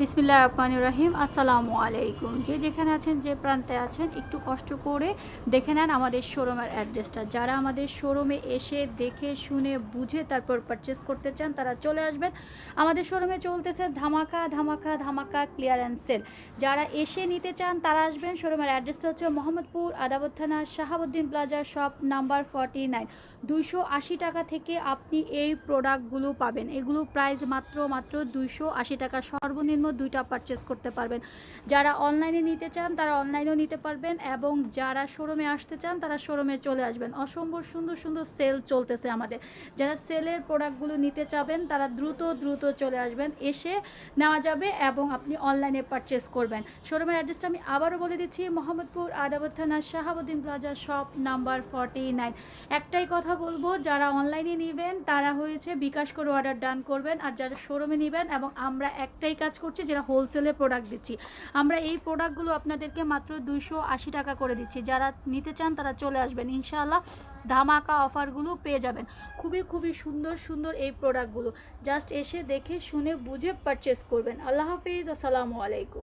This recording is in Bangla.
বিসমিল্লাহ রহমান রহিম। আসসালামু আলাইকুম। যে যেখানে আছেন, যে প্রান্তে আছেন, একটু কষ্ট করে দেখে নেন আমাদের শোরুমের অ্যাড্রেসটা। যারা আমাদের শোরুমে এসে দেখে শুনে বুঝে তারপর পারচেস করতে চান তারা চলে আসবেন। আমাদের শোরুমে চলতেছে ধামাকা ধামাকা ধামাকা ক্লিয়ারেন্স সেল। যারা এসে নিতে চান তারা আসবেন। শোরুমের অ্যাড্রেসটা হচ্ছে মোহাম্মদপুর আদাবত থানা শাহাবুদ্দিন প্লাজা, শপ নাম্বার 49। 280 টাকা থেকে আপনি এই প্রোডাক্টগুলো পাবেন। এগুলো প্রাইস মাত্র 280 টাকা, সর্বনিম্ন দুইটা পারচেস করতে পারবেন। যারা অনলাইনে নিতে চান তারা অনলাইনেও নিতে পারবেন, এবং যারা শোরুমে আসতে চান তারা শোরুমে চলে আসবেন। অসম্ভব সুন্দর সুন্দর সেল চলতেছে আমাদের। যারা সেলের প্রোডাক্টগুলো নিতে চাবেন তারা দ্রুত চলে আসবেন, এসে নেওয়া যাবে এবং আপনি অনলাইনে পারচেস করবেন। শোরুমের অ্যাড্রেসটা আমি আবারও বলে দিচ্ছি, মোহাম্মদপুর আদাবত থানা শাহাবুদ্দিন প্লাজা, শপ নাম্বার 49। একটাই কথা বলবো, যারা অনলাইনে নেবেন তারা হয়েছে বিকাশ করে অর্ডার ডান করবেন, আর যারা শোরুমে নেবেন, এবং আমরা একটাই কাজ করছি যেটা হোলসেলে প্রোডাক্ট দিচ্ছি। আমরা এই প্রোডাক্টগুলো আপনাদেরকে মাত্র 280 টাকা করে দিচ্ছি। যারা নিতে চান তারা চলে আসবেন, ইনশাআল্লাহ ধামাকা অফারগুলো পেয়ে যাবেন। খুবই সুন্দর সুন্দর এই প্রোডাক্টগুলো। জাস্ট এসে দেখে শুনে বুঝে পারচেস করবেন। আল্লাহ হাফিজ, আসসালামু আলাইকুম।